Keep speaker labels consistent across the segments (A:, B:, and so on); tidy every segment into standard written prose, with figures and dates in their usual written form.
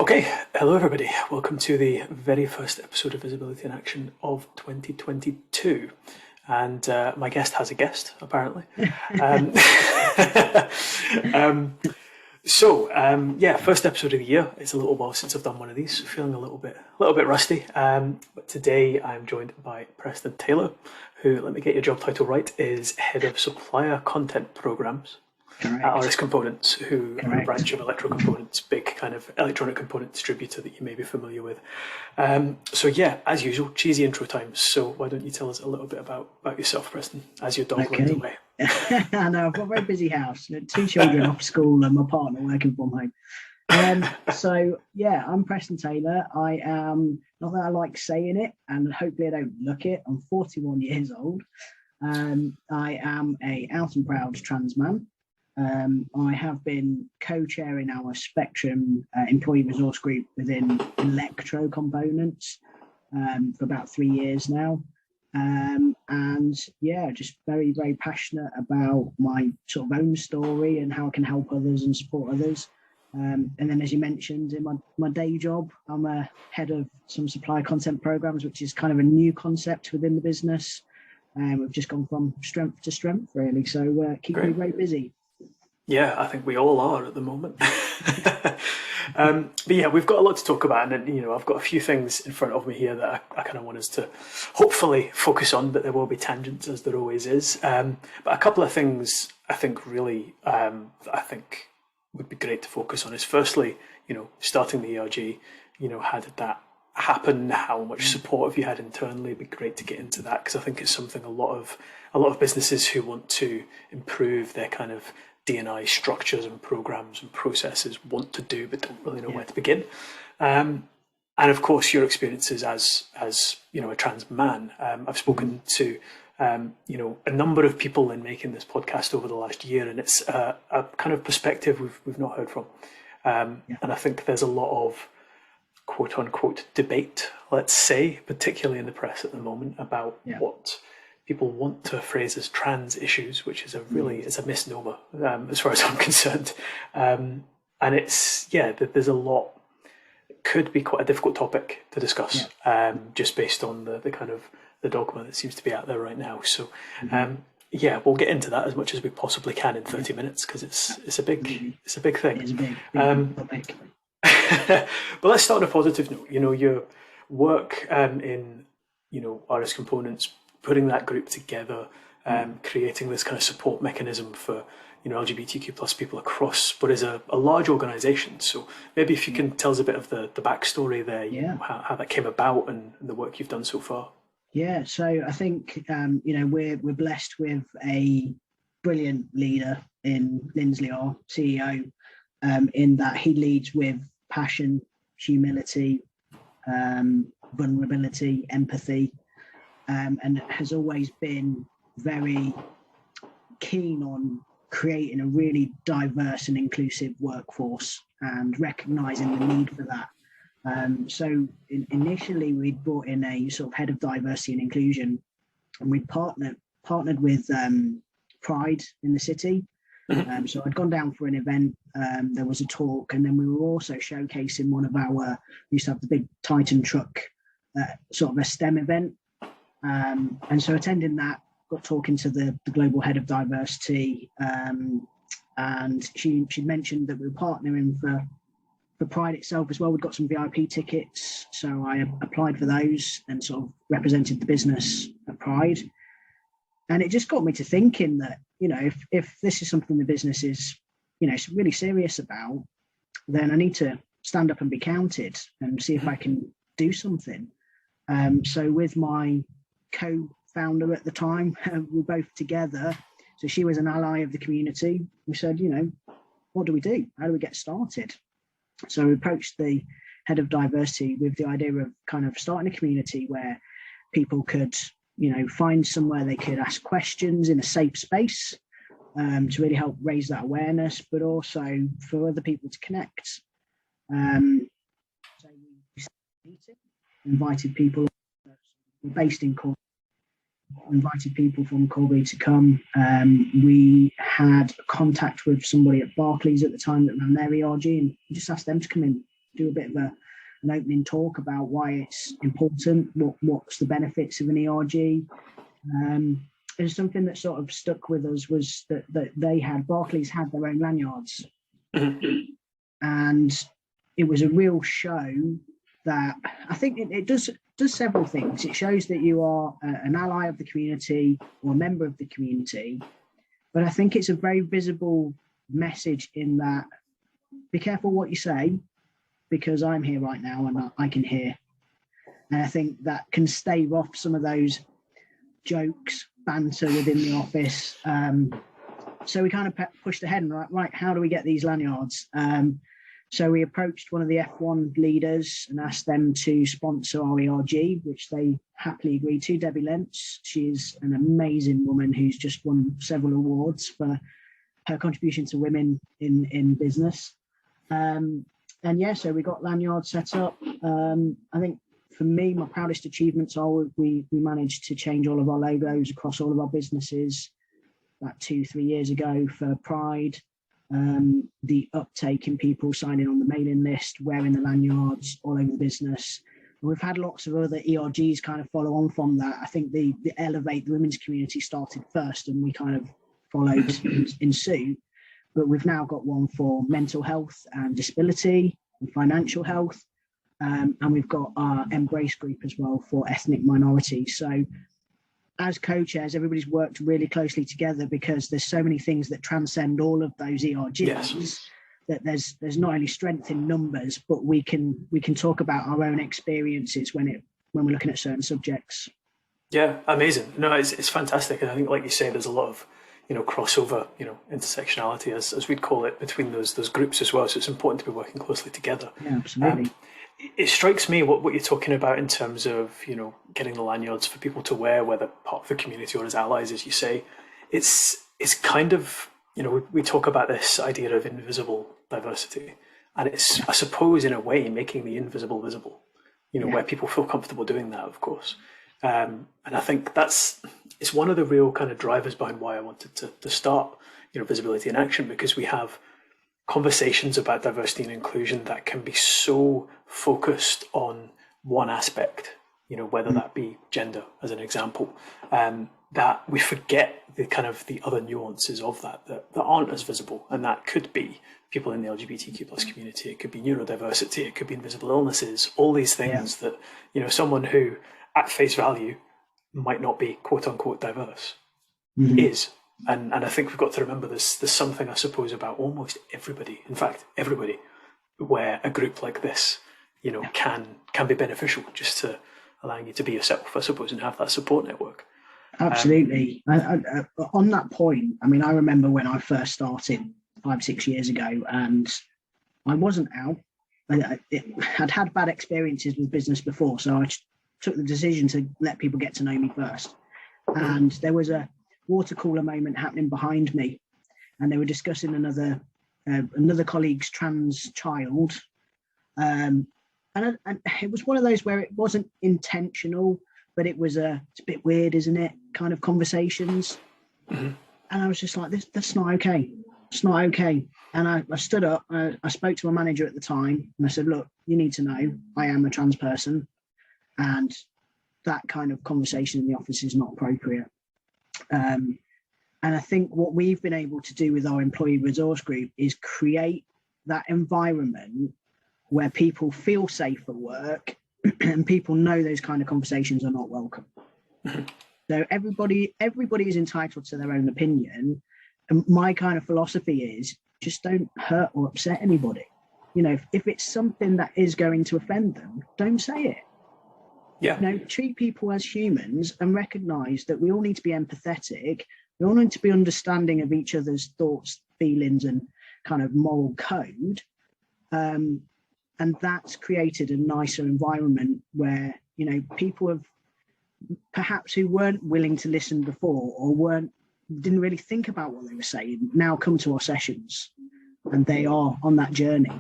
A: Okay, hello everybody. Welcome to the very first episode of Visibility in Action of 2022. And my guest has a guest, apparently. um, first episode of the year. It's a little while since I've done one of these, so feeling a little bit rusty. But today I'm joined by Preston Taylor, who, let me get your job title right, is Head of Supplier Content Programmes. At RS Components, who are a branch of Electro Components, big kind of electronic component distributor that you may be familiar with. As usual, cheesy intro time. So why don't you tell us a little bit about yourself, Preston, as your dog runs away?
B: I know, I've got a very busy house, 2 children off school and my partner working from home. I'm Preston Taylor. I am, not that I like saying it, and hopefully I don't look it, I'm 41 years old. I am a out and proud trans man. I have been co-chairing our Spectrum employee resource group within Electro Components for about 3 years now. Just very, very passionate about my sort of own story and how I can help others and support others. And then, as you mentioned, in my day job, I'm a head of some Supplier Content Programmes, which is kind of a new concept within the business. We've just gone from strength to strength, really. So keep me very busy.
A: Yeah, I think we all are at the moment. We've got a lot to talk about, and I've got a few things in front of me here that I kind of want us to hopefully focus on, but there will be tangents, as there always is. But a couple of things I think really would be great to focus on is, firstly, starting the ERG. How did that happen? How much support have you had internally? It'd be great to get into that, because I think it's something a lot of businesses who want to improve their kind of D&I structures and programs and processes want to do, but don't really know where to begin. And of course, your experiences as a trans man. I've spoken to a number of people in making this podcast over the last year, and it's a kind of perspective we've not heard from. And I think there's a lot of quote unquote debate, let's say, particularly in the press at the moment, about what people want to phrase as trans issues, which is it's a misnomer as far as I'm concerned. And there's a lot. It could be quite a difficult topic to discuss, just based on the kind of the dogma that seems to be out there right now. So we'll get into that as much as we possibly can in 30 minutes, because it's a big thing.
B: It's a big topic.
A: But let's start on a positive note. Your work in RS Components, putting that group together, creating this kind of support mechanism for LGBTQ plus people across what is a large organisation. So maybe if you can tell us a bit of the backstory there, how that came about and the work you've done so far.
B: Yeah, so I think we're blessed with a brilliant leader in Lindsley, our CEO, in that he leads with passion, humility, vulnerability, empathy. And has always been very keen on creating a really diverse and inclusive workforce and recognising the need for that. Initially, we'd brought in a sort of head of diversity and inclusion, and we'd partnered with Pride in the city. So I'd gone down for an event, there was a talk, and then we were also showcasing we used to have the big Titan truck, sort of a STEM event. And so attending that, got talking to the global head of diversity, and she mentioned that we were partnering for Pride itself as well. We'd got some VIP tickets, so I applied for those and sort of represented the business at Pride. And it just got me to thinking that, if this is something the business is, really serious about, then I need to stand up and be counted and see if I can do something. So with my co-founder at the time, we're both together. So she was an ally of the community. We said, what do we do? How do we get started? So we approached the head of diversity with the idea of kind of starting a community where people could, find somewhere they could ask questions in a safe space, to really help raise that awareness, but also for other people to connect. So we invited people. We're based in Cornwall. Invited people from Corby to come. We had contact with somebody at Barclays at the time that ran their ERG, and we just asked them to come in do a bit of an opening talk about why it's important, what's the benefits of an ERG. And something that sort of stuck with us was that Barclays had their own lanyards. And it was a real show that I think it does several things. It shows that you are an ally of the community or a member of the community, but I think it's a very visible message in that be careful what you say, because I'm here right now and I can hear. And I think that can stave off some of those jokes, banter within the office. So we kind of pushed ahead and right, how do we get these lanyards? So we approached one of the F1 leaders and asked them to sponsor our ERG, which they happily agreed to. Debbie Lentz, she's an amazing woman who's just won several awards for her contribution to women in business. And yeah, so we got lanyards set up. I think for me, my proudest achievements are we managed to change all of our logos across all of our businesses about 2-3 years ago for Pride. The uptake in people signing on the mailing list, wearing the lanyards all over the business. And we've had lots of other ERGs kind of follow on from that. I think the Elevate the women's community started first and we kind of followed in suit. But we've now got one for mental health and disability and financial health. And we've got our Embrace group as well for ethnic minorities. So as co-chairs, everybody's worked really closely together because there's so many things that transcend all of those ERGs. Yes. That there's not only strength in numbers, but we can talk about our own experiences when we're looking at certain subjects.
A: Yeah, amazing. No, it's fantastic, and I think, like you say, there's a lot of crossover, intersectionality as we'd call it between those groups as well. So it's important to be working closely together.
B: Yeah, absolutely.
A: It strikes me what you're talking about in terms of getting the lanyards for people to wear, whether part of the community or as allies, as you say. It's kind of we talk about this idea of invisible diversity, and it's, I suppose, in a way making the invisible visible. Where people feel comfortable doing that, of course. And I think it's one of the real kind of drivers behind why I wanted to start Visibility in Action, because we have conversations about diversity and inclusion that can be so focused on one aspect, whether that be gender as an example, that we forget the other nuances of that aren't as visible. And that could be people in the LGBTQ plus community, it could be neurodiversity, it could be invisible illnesses, all these things that, someone who at face value might not be quote unquote diverse is. And I think we've got to remember there's something, I suppose, about almost everybody, in fact, everybody, where a group like this, can be beneficial just to allowing you to be yourself, I suppose, and have that support network.
B: Absolutely. On that point, I mean, I remember when I first started 5-6 years ago, and I wasn't out. I'd had bad experiences with business before, so I took the decision to let people get to know me first. And there was a water cooler moment happening behind me, and they were discussing another colleague's trans child, and it was one of those where it wasn't intentional, but it's a bit weird, isn't it, kind of conversations. And I was just like, that's not okay. It's not okay. And I stood up, I spoke to my manager at the time, and I said, look, you need to know I am a trans person, and that kind of conversation in the office is not appropriate. And I think what we've been able to do with our employee resource group is create that environment where people feel safe at work and people know those kind of conversations are not welcome. So everybody is entitled to their own opinion. And my kind of philosophy is just don't hurt or upset anybody. If it's something that is going to offend them, don't say it.
A: Yeah.
B: Treat people as humans and recognize that we all need to be empathetic. We all need to be understanding of each other's thoughts, feelings, and kind of moral code. And that's created a nicer environment where, people have perhaps who weren't willing to listen before or didn't really think about what they were saying now come to our sessions, and they are on that journey.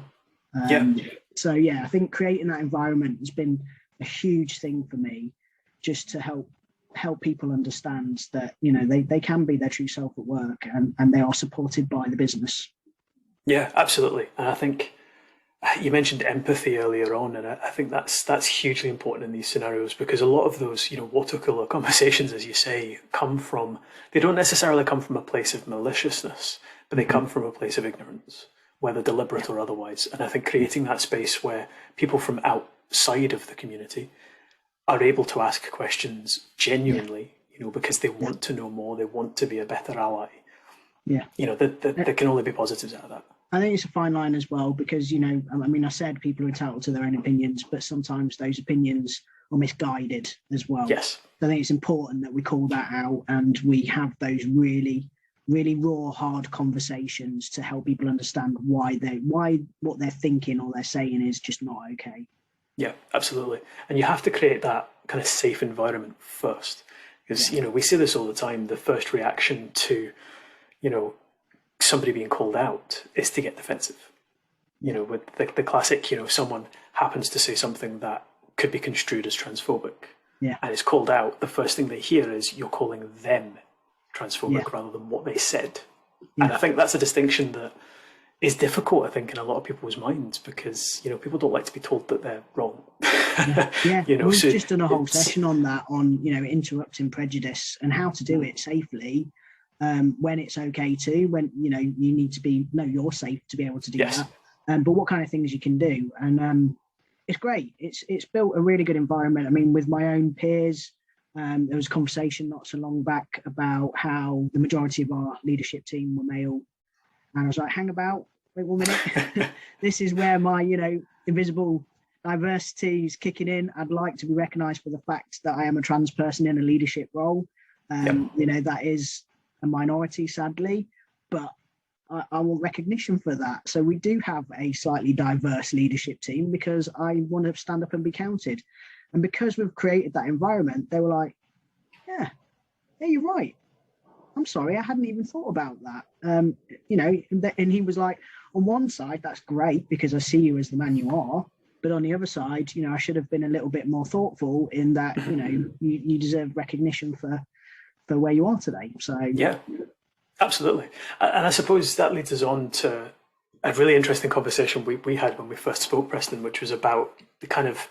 B: So I think creating that environment has been a huge thing for me, just to help people understand that they can be their true self at work, and they are supported by the business.
A: Yeah, absolutely. And I think You mentioned empathy earlier on, and I think that's hugely important in these scenarios, because a lot of those, water cooler conversations, as you say, they don't necessarily come from a place of maliciousness, but they come from a place of ignorance, whether deliberate or otherwise. And I think creating that space where people from outside of the community are able to ask questions genuinely, because they want to know more, they want to be a better ally.
B: Yeah.
A: There can only be positives out of that.
B: I think it's a fine line as well, because, I said people are entitled to their own opinions, but sometimes those opinions are misguided as well.
A: Yes.
B: I think it's important that we call that out and we have those really, really raw, hard conversations to help people understand why what they're thinking or they're saying is just not okay.
A: Yeah, absolutely. And you have to create that kind of safe environment first, because, we see this all the time. The first reaction to, somebody being called out is to get defensive. With the classic, someone happens to say something that could be construed as transphobic, and it's called out. The first thing they hear is you're calling them transphobic rather than what they said. And I think that's a distinction that is difficult, I think, in a lot of people's minds, because people don't like to be told that they're wrong.
B: We've just done a whole session on that, on interrupting prejudice and how to do it safely. When it's okay to, when you need to you're safe to be able to do that. But what kind of things you can do, and it's great. It's built a really good environment. I mean, with my own peers, there was a conversation not so long back about how the majority of our leadership team were male, and I was like, hang about, wait 1 minute. This is where my invisible diversity is kicking in. I'd like to be recognised for the fact that I am a trans person in a leadership role. That is a minority, sadly, but I want recognition for that. So we do have a slightly diverse leadership team because I want to stand up and be counted. And because we've created that environment, they were like, yeah, you're right. I'm sorry, I hadn't even thought about that. And he was like, on one side, that's great because I see you as the man you are. But on the other side, I should have been a little bit more thoughtful in that, you deserve recognition for where you are today. So
A: yeah, absolutely. And I suppose that leads us on to a really interesting conversation we had when we first spoke, Preston, which was about the kind of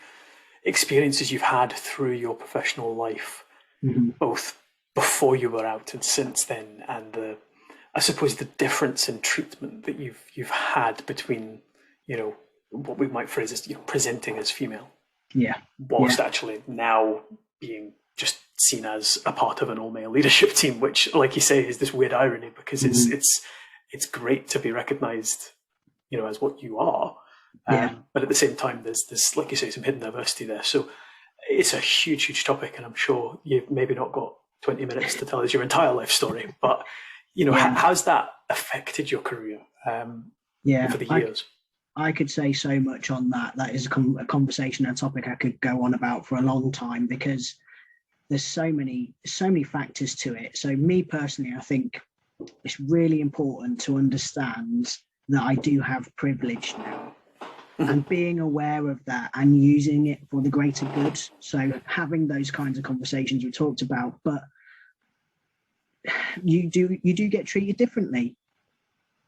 A: experiences you've had through your professional life, both before you were out and since then, and I suppose the difference in treatment that you've had between what we might phrase as presenting as female, whilst actually now being just seen as a part of an all-male leadership team, which, like you say, is this weird irony, because it's great to be recognised, as what you are, but at the same time, there's like you say, some hidden diversity there. So it's a huge topic, and I'm sure you've maybe not got 20 minutes to tell us your entire life story, but how's that affected your career over the years?
B: I could say so much on that. That is a conversation, a topic I could go on about for a long time, because there's so many factors to it. So me personally, I think it's really important to understand that I do have privilege now, and being aware of that and using it for the greater good. So having those kinds of conversations we talked about, but you do get treated differently.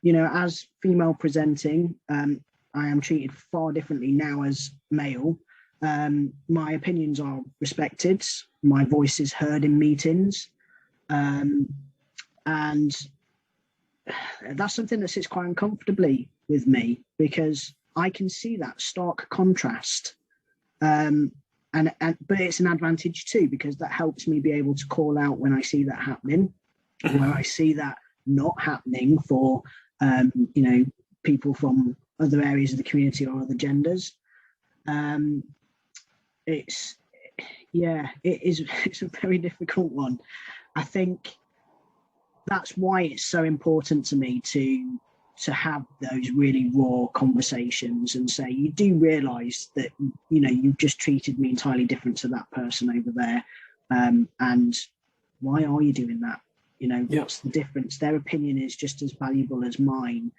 B: As female presenting, I am treated far differently now as male. My opinions are respected. My voice is heard in meetings. And that's something that sits quite uncomfortably with me, because I can see that stark contrast. But it's an advantage too, because that helps me be able to call out when I see that happening, where I see that not happening for, people from other areas of the community or other genders. It's a very difficult one. I think that's why it's so important to me to have those really raw conversations and say, you do realise that you've just treated me entirely different to that person over there, and why are you doing that? What's the difference? Their opinion is just as valuable as mine.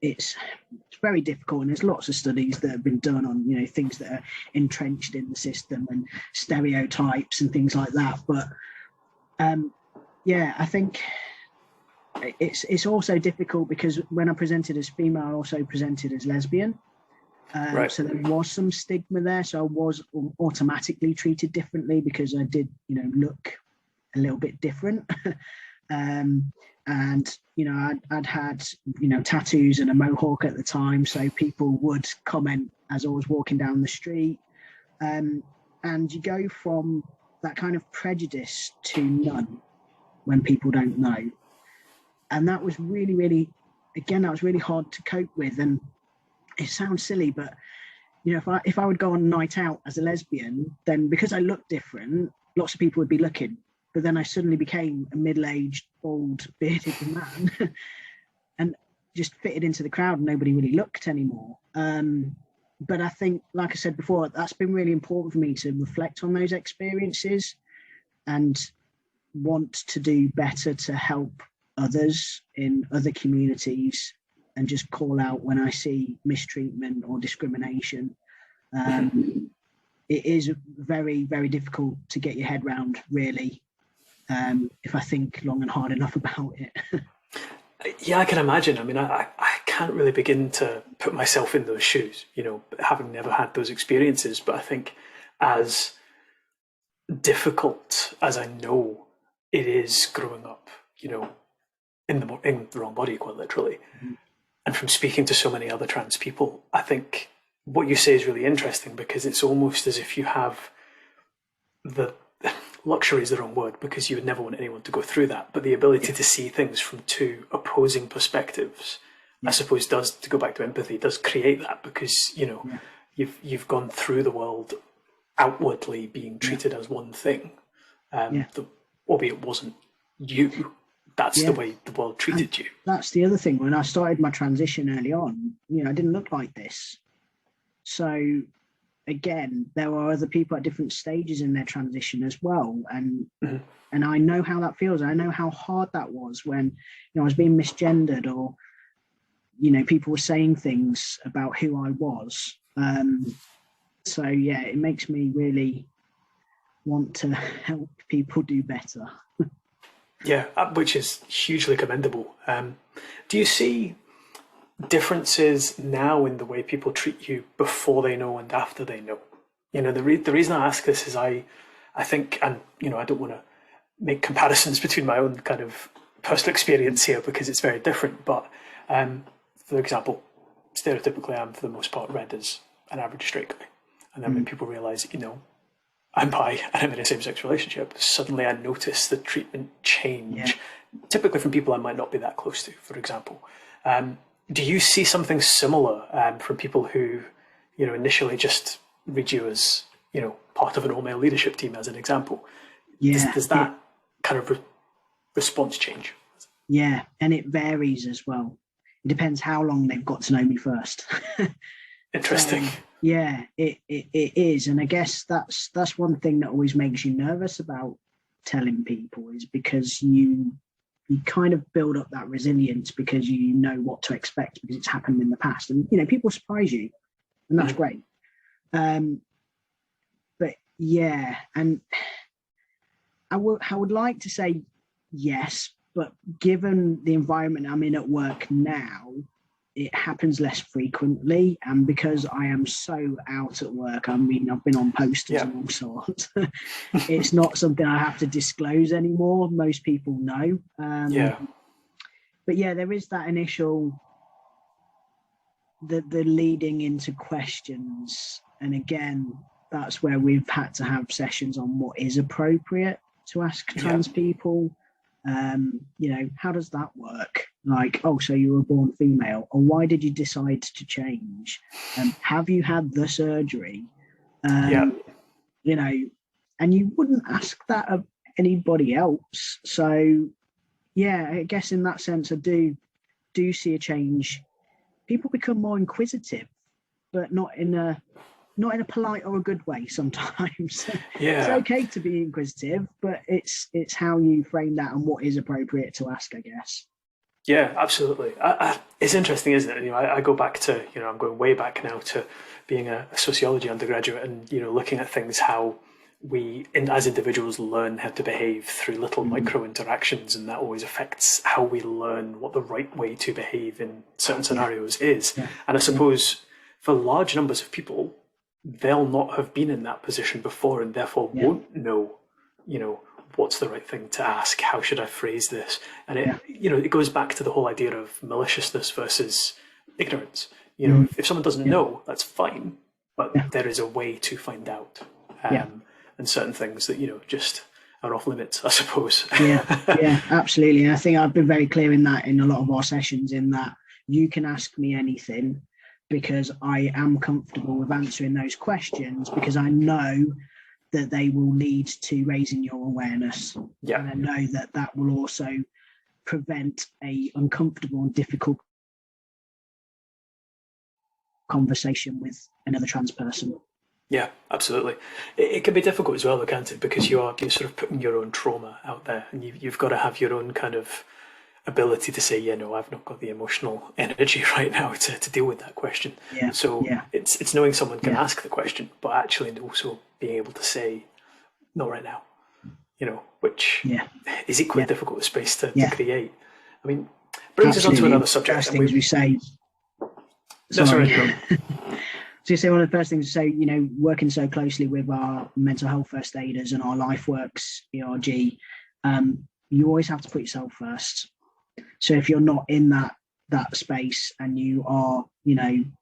B: It's very difficult, and there's lots of studies that have been done on things that are entrenched in the system and stereotypes and things like that. But I think it's also difficult because when I presented as female, I also presented as lesbian.
A: Right.
B: So there was some stigma there. So I was automatically treated differently because I did, look a little bit different. And, I'd had, tattoos and a mohawk at the time. So people would comment as I was walking down the street. And you go from that kind of prejudice to none when people don't know. And that was really, really, again, that was really hard to cope with. And it sounds silly, but if I would go on a night out as a lesbian, then because I looked different, lots of people would be looking. But then I suddenly became a middle-aged, bald, bearded man and just fitted into the crowd and nobody really looked anymore. But I think, like I said before, that's been really important for me to reflect on those experiences and want to do better to help others in other communities and just call out when I see mistreatment or discrimination. It is very, very difficult to get your head round, really, if I think long and hard enough about it.
A: Yeah, I can imagine. I mean, I can't really begin to put myself in those shoes, having never had those experiences. But I think as difficult as I know it is growing up, in the wrong body, quite literally, and from speaking to so many other trans people, I think what you say is really interesting because it's almost as if you have the luxury is the wrong word because you would never want anyone to go through that, but the ability to see things from two opposing perspectives, I suppose, does, to go back to empathy, does create that because you've gone through the world outwardly being treated as one thing, albeit it wasn't you. That's the way the world treated you.
B: That's the other thing. When I started my transition early on, I didn't look like this. So again, there are other people at different stages in their transition as well. And I know how that feels. I know how hard that was when, I was being misgendered or, people were saying things about who I was. So yeah, it makes me really want to help people do better.
A: Yeah, which is hugely commendable. Do you see differences now in the way people treat you before they know and after they know? The reason I ask this is I think, and I don't want to make comparisons between my own kind of personal experience here because it's very different. But for example, stereotypically, I'm for the most part read as an average straight guy, and then when people realise, I'm bi and I'm in a same-sex relationship, suddenly I notice the treatment change, typically from people I might not be that close to, for example. Do you see something similar from people who, initially just read you as, part of an all-male leadership team, as an example?
B: Yeah.
A: Does that kind of response change?
B: Yeah, and it varies as well. It depends how long they've got to know me first.
A: Interesting.
B: Yeah, it is, and I guess that's one thing that always makes you nervous about telling people is because you kind of build up that resilience because you know what to expect because it's happened in the past, and people surprise you, and that's great. But yeah, and I would like to say yes, but given the environment I'm in at work now, it happens less frequently, and because I am so out at work, I mean, I've been on posters and all sorts. It's not something I have to disclose anymore. Most people know. But yeah, there is that initial, the leading into questions, and again, that's where we've had to have sessions on what is appropriate to ask trans people. How does that work? Like, oh, so you were born female, or why did you decide to change? Have you had the surgery? And you wouldn't ask that of anybody else. So yeah, I guess in that sense, I do see a change. People become more inquisitive, but not in a polite or a good way sometimes. It's okay to be inquisitive, but it's how you frame that and what is appropriate to ask, I guess.
A: Yeah, absolutely. It's interesting, isn't it? I go back to, I'm going way back now to being a sociology undergraduate and, looking at things how as individuals, learn how to behave through little micro interactions, and that always affects how we learn what the right way to behave in certain scenarios is. And I suppose for large numbers of people, they'll not have been in that position before, and therefore won't know, what's the right thing to ask? How should I phrase this? And it goes back to the whole idea of maliciousness versus ignorance. If someone doesn't know, that's fine, but there is a way to find out. And certain things that, just are off limits, I suppose.
B: Yeah, absolutely. And I think I've been very clear in that in a lot of our sessions, in that you can ask me anything because I am comfortable with answering those questions, because I know that they will lead to raising your awareness. And I know that that will also prevent a uncomfortable and difficult conversation with another trans person.
A: Yeah, absolutely. It can be difficult as well, though, can't it? Because you're sort of putting your own trauma out there, and you've got to have your own kind of ability to say, I've not got the emotional energy right now to deal with that question. It's knowing someone can ask the question, but actually also being able to say, not right now, which is equally difficult a space to create. I mean, brings us on to another subject.
B: First things we say.
A: Sorry.
B: So you say one of the first things to say, working so closely with our mental health first aiders and our LifeWorks ERG, you always have to put yourself first. So if you're not in that space and you are,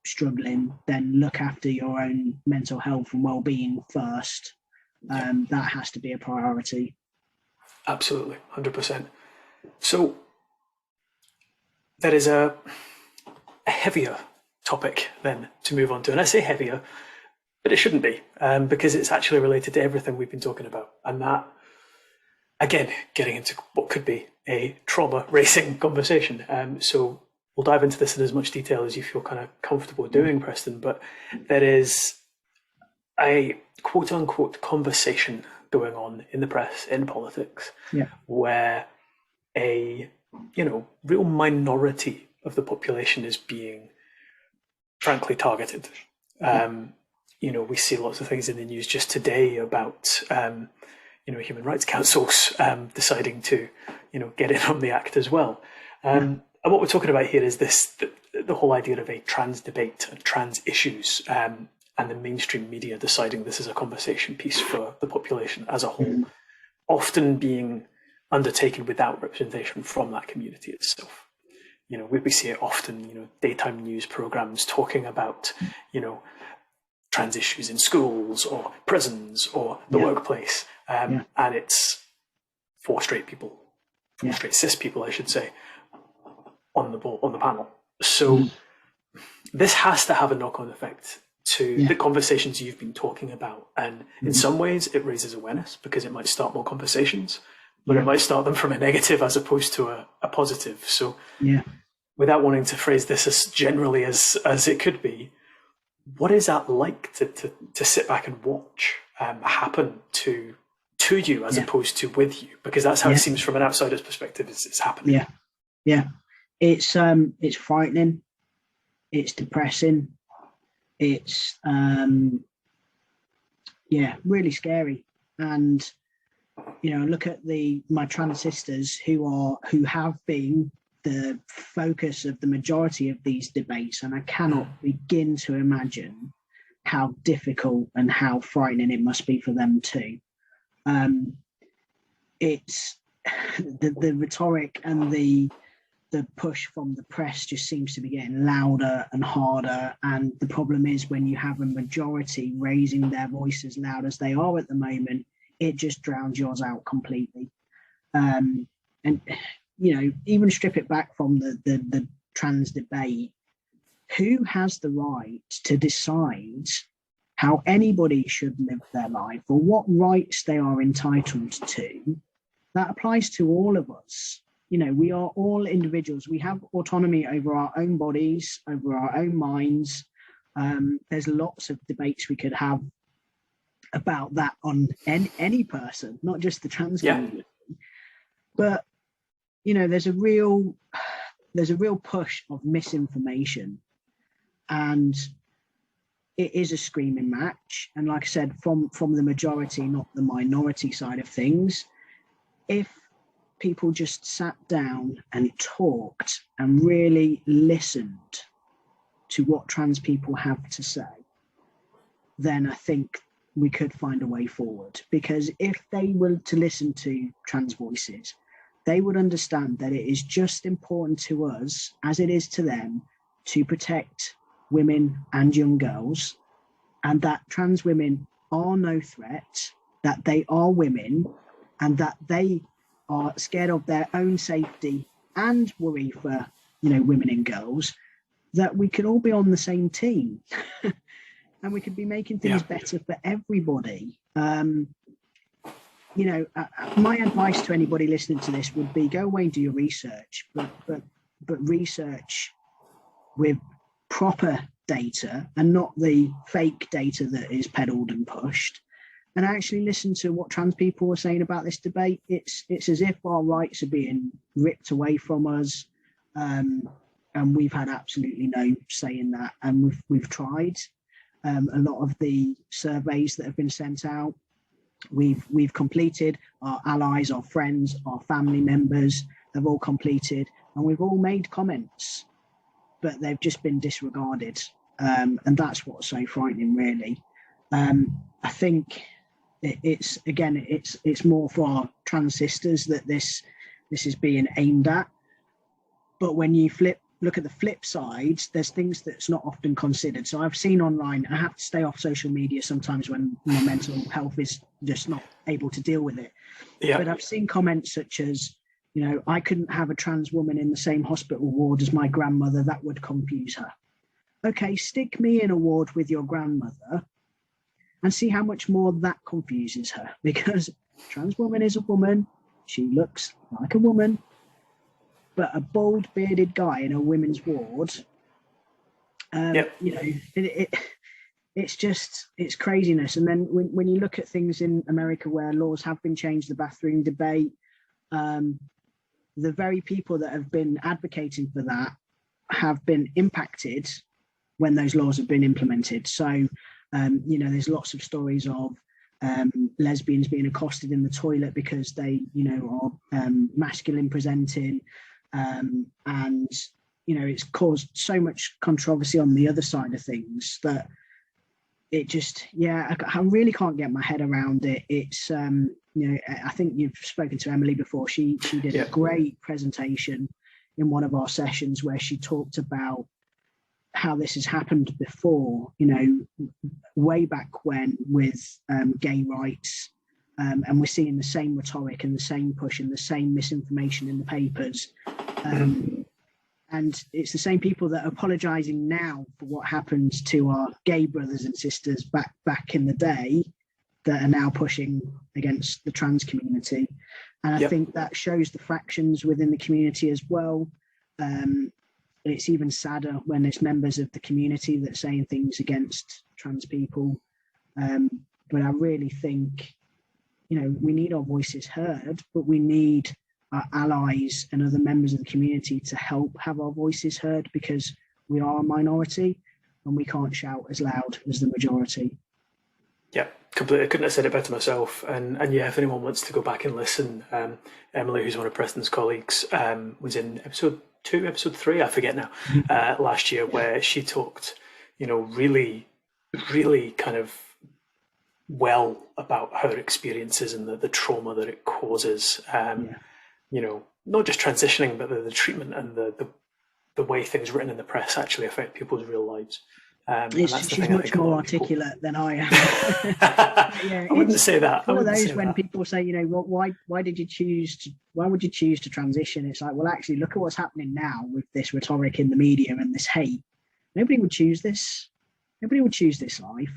B: struggling, then look after your own mental health and well-being first. That has to be a priority.
A: Absolutely, 100%. So there is a heavier topic then to move on to, and I say heavier, but it shouldn't be, because it's actually related to everything we've been talking about, and that, again, getting into what could be a trauma racing conversation. So we'll dive into this in as much detail as you feel kind of comfortable doing, Preston, but there is a quote unquote conversation going on in the press, in politics, where a real minority of the population is being frankly targeted. We see lots of things in the news just today about human rights councils deciding to get in on the act as well. And what we're talking about here is the whole idea of a trans debate and trans issues, and the mainstream media deciding this is a conversation piece for the population as a whole, often being undertaken without representation from that community itself. We see it often, daytime news programs talking about, trans issues in schools or prisons or the workplace. And it's four straight cis people, I should say, on the panel. So this has to have a knock-on effect to the conversations you've been talking about. And in some ways it raises awareness because it might start more conversations, but it might start them from a negative as opposed to a positive. So without wanting to phrase this as generally as it could be, what is that like to sit back and watch happen to you as opposed to with you? Because that's how it seems from an outsider's perspective it's happening.
B: It's frightening, it's depressing, it's really scary. And look at my trans sisters who have been the focus of the majority of these debates, and I cannot begin to imagine how difficult and how frightening it must be for them too. It's the rhetoric and the push from the press just seems to be getting louder and harder, and the problem is when you have a majority raising their voice as loud as they are at the moment, it just drowns yours out completely. And even strip it back from the trans debate, who has the right to decide how anybody should live their life or what rights they are entitled to? That applies to all of us. We are all individuals. We have autonomy over our own bodies, over our own minds. There's lots of debates we could have about that on any person, not just the trans community. But there's a real push of misinformation, and it is a screaming match. And like I said, from the majority, not the minority side of things, if people just sat down and talked and really listened to what trans people have to say, then I think we could find a way forward. Because if they were to listen to trans voices, they would understand that it is just important to us as it is to them to protect women and young girls, and that trans women are no threat, that they are women, and that they are scared of their own safety and worry for, women and girls, that we could all be on the same team and we could be making things better for everybody. My advice to anybody listening to this would be go away and do your research, but research with proper data and not the fake data that is peddled and pushed, and actually listen to what trans people are saying about this debate. It's as if our rights are being ripped away from us, and we've had absolutely no say in that. And we've tried. A lot of the surveys that have been sent out, we've completed. Our allies, our friends, our family members have all completed, and we've all made comments, but they've just been disregarded. And that's what's so frightening, really. I think it's more for our trans sisters that this is being aimed at. But when you look at the flip side, there's things that's not often considered. So I've seen online, I have to stay off social media sometimes when my mental health is just not able to deal with it. Yeah. But I've seen comments such as, I couldn't have a trans woman in the same hospital ward as my grandmother, that would confuse her. Okay, stick me in a ward with your grandmother and see how much more that confuses her, because a trans woman is a woman, she looks like a woman, but a bald bearded guy in a women's ward, it's craziness. And then when you look at things in America where laws have been changed, the bathroom debate, the very people that have been advocating for that have been impacted when those laws have been implemented. So, there's lots of stories of lesbians being accosted in the toilet because they, are masculine presenting. And, it's caused so much controversy on the other side of things that it just, I really can't get my head around it. It's, I think you've spoken to Emily before. She did a great presentation in one of our sessions where she talked about how this has happened before, way back when with gay rights. And we're seeing the same rhetoric and the same push and the same misinformation in the papers. And it's the same people that are apologising now for what happened to our gay brothers and sisters back in the day that are now pushing against the trans community. And I think that shows the fractions within the community as well. It's even sadder when it's members of the community that are saying things against trans people. But I really think, we need our voices heard, but we need our allies and other members of the community to help have our voices heard, because we are a minority and we can't shout as loud as the majority.
A: Yeah, completely. I couldn't have said it better myself. And if anyone wants to go back and listen, Emily, who's one of Preston's colleagues, was in episode 3, I forget now, last year, where she talked, really, really kind of well about her experiences and the trauma that it causes. Not just transitioning, but the treatment and the way things written in the press actually affect people's real lives.
B: She's much more articulate than I am.
A: I wouldn't say that.
B: One of those when people say, why would you choose to transition? It's like, well, actually, look at what's happening now with this rhetoric in the media and this hate. Nobody would choose this. Nobody would choose this life.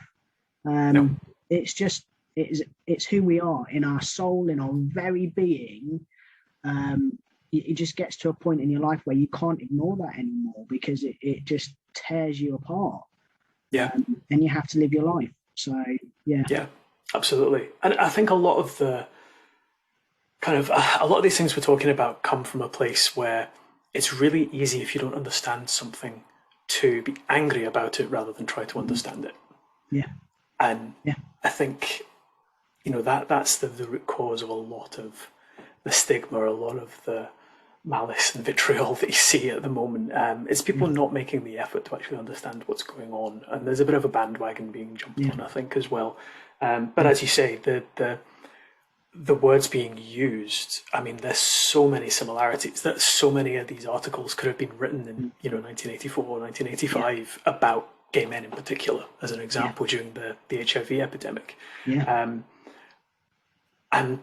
A: No.
B: It's who we are in our soul, in our very being. It just gets to a point in your life where you can't ignore that anymore, because it just tears you apart. And you have to live your life. So yeah, absolutely. And I think a lot of these things we're talking about come from a place where it's really easy, if you don't understand something, to be angry about it rather than try to understand it. Yeah.
A: And
B: Yeah.
A: I think, that's the root cause of a lot of the stigma, a lot of the malice and vitriol that you see at the moment. It's people not making the effort to actually understand what's going on, and there's a bit of a bandwagon being jumped on, I think, as well. But as you say, the words being used, I mean, there's so many similarities that so many of these articles could have been written in 1984 or 1985 about gay men in particular, as an example, during the HIV epidemic. And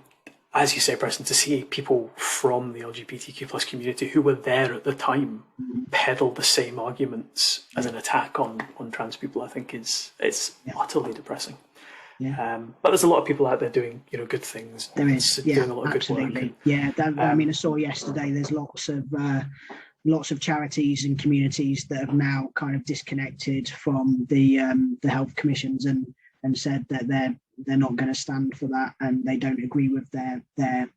A: as you say, Preston, to see people from the LGBTQ plus community who were there at the time peddle the same arguments as an attack on trans people, I think it's utterly depressing. But there's a lot of people out there doing good things.
B: There is,
A: doing a lot of
B: absolutely.
A: good work.
B: I mean, I saw yesterday. There's lots of charities and communities that have now kind of disconnected from the health commissions and said that they're not going to stand for that, and they don't agree with their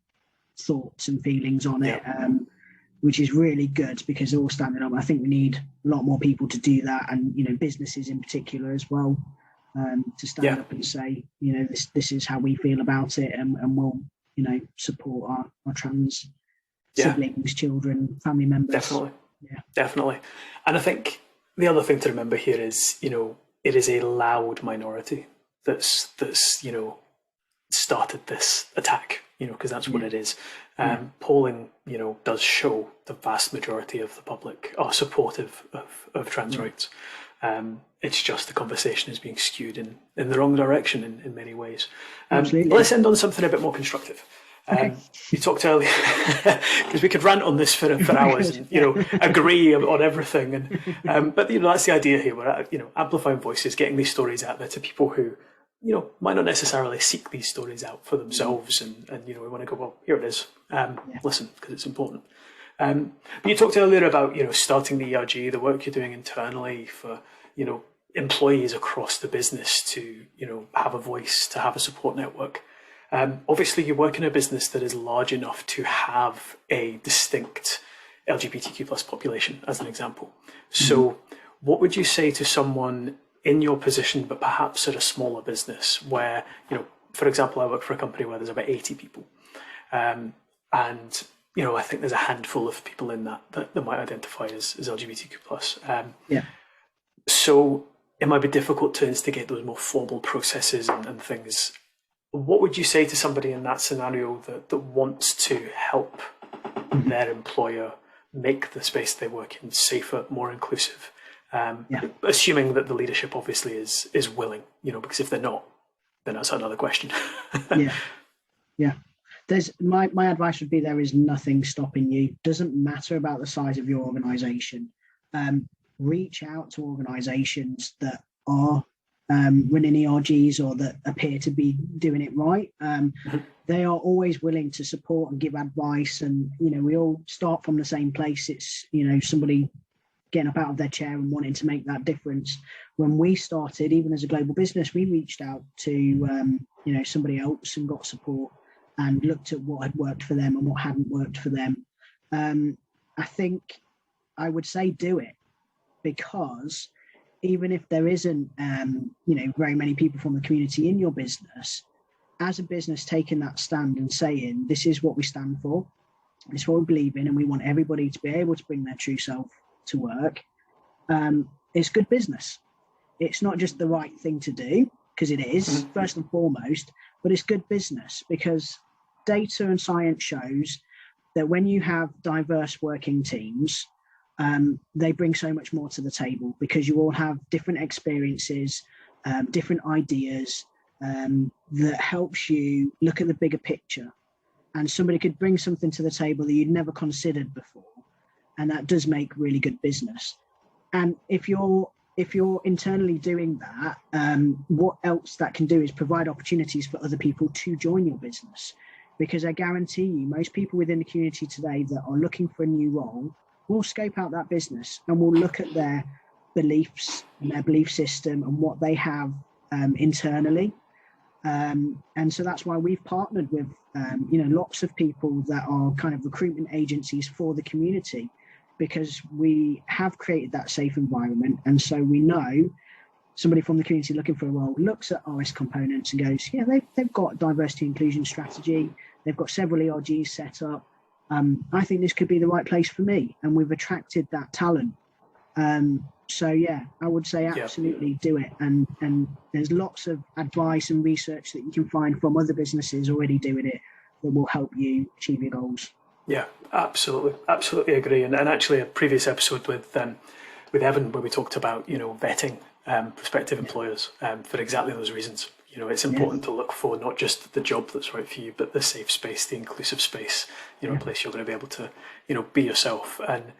B: thoughts and feelings on it, which is really good because they're all standing up. I think we need a lot more people to do that, and businesses in particular as well, to stand up and say, this is how we feel about it, and we'll support our trans siblings, children, family members.
A: Definitely. And I think the other thing to remember here is it is a loud minority that's started this attack, because that's what it is. Polling does show the vast majority of the public are supportive of trans rights. It's just the conversation is being skewed in the wrong direction in many ways. Let's end on something a bit more constructive. You talked earlier, because we could rant on this for hours and agree on everything, but that's the idea here. We're amplifying voices, getting these stories out there to people who might not necessarily seek these stories out for themselves, and we want to go, well, here it is, listen, because it's important. But you talked earlier about starting the ERG, the work you're doing internally for employees across the business to have a voice, to have a support network. Obviously, you work in a business that is large enough to have a distinct LGBTQ plus population, as an example. So what would you say to someone in your position, but perhaps at a smaller business where, for example, I work for a company where there's about 80 people. And, I think there's a handful of people in that might identify as LGBTQ plus. So it might be difficult to instigate those more formal processes and things. What would you say to somebody in that scenario that wants to help their employer make the space they work in safer, more inclusive? Assuming that the leadership obviously is willing, because if they're not, then that's another question.
B: There's my advice would be there is nothing stopping you. Doesn't matter about the size of your organization. Reach out to organizations that are running ERGs or that appear to be doing it right. They are always willing to support and give advice, and we all start from the same place. It's somebody getting up out of their chair and wanting to make that difference. When we started, even as a global business, we reached out to somebody else and got support and looked at what had worked for them and what hadn't worked for them. I think I would say do it, because even if there isn't very many people from the community in your business, as a business taking that stand and saying this is what we stand for, this is what we believe in, and we want everybody to be able to bring their true self to work, it's good business. It's not just the right thing to do, because it is first and foremost, but it's good business because data and science shows that when you have diverse working teams, they bring so much more to the table, because you all have different experiences, different ideas, that helps you look at the bigger picture. And somebody could bring something to the table that you'd never considered before, and that does make really good business. And if you're internally doing that, what else that can do is provide opportunities for other people to join your business, because I guarantee you most people within the community today that are looking for a new role will scope out that business and will look at their beliefs and their belief system and what they have internally. And so that's why we've partnered with lots of people that are kind of recruitment agencies for the community, because we have created that safe environment. And so we know somebody from the community looking for a role looks at RS components and goes, yeah, they've got diversity inclusion strategy, they've got several ERGs set up. I think this could be the right place for me, and we've attracted that talent. So yeah, I would say absolutely do it. And there's lots of advice and research that you can find from other businesses already doing it that will help you achieve your goals.
A: Yeah, absolutely agree. And actually, a previous episode with Evan, where we talked about vetting prospective employers for exactly those reasons. It's important to look for not just the job that's right for you, but the safe space, the inclusive space, a place you're going to be able to, be yourself. And,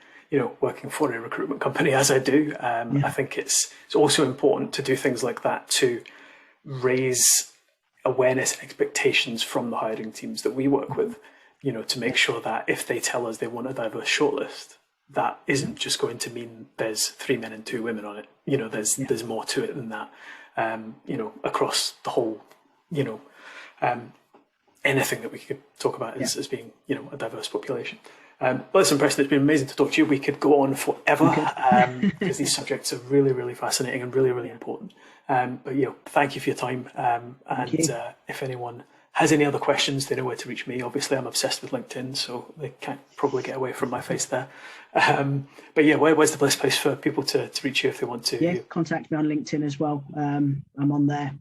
A: working for a recruitment company, as I do, I think it's also important to do things like that to raise awareness and expectations from the hiring teams that we work with, to make sure that if they tell us they want a diverse shortlist, that isn't just going to mean there's 3 men and 2 women on it. There's more to it than that. Across the whole, anything that we could talk about as being, a diverse population. Listen, Preston, it's been amazing to talk to you. We could go on forever because these subjects are really, really fascinating and really, really important. But thank you for your time. If anyone has any other questions, they know where to reach me. Obviously, I'm obsessed with LinkedIn, so they can't probably get away from my face there. But where's the best place for people to reach you if they want to?
B: Yeah, contact me on LinkedIn as well. I'm on there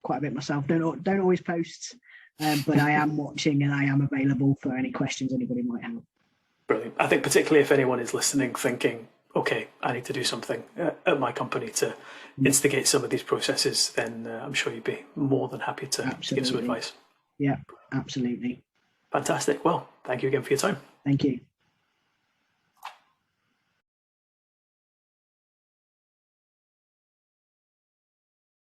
B: quite a bit myself. Don't always post, but I am watching and I am available for any questions anybody might have.
A: Brilliant. I think particularly if anyone is listening thinking, okay, I need to do something at my company to instigate some of these processes, then I'm sure you'd be more than happy to give some advice.
B: Yeah, absolutely.
A: Fantastic. Well, thank you again for your time.
B: Thank you.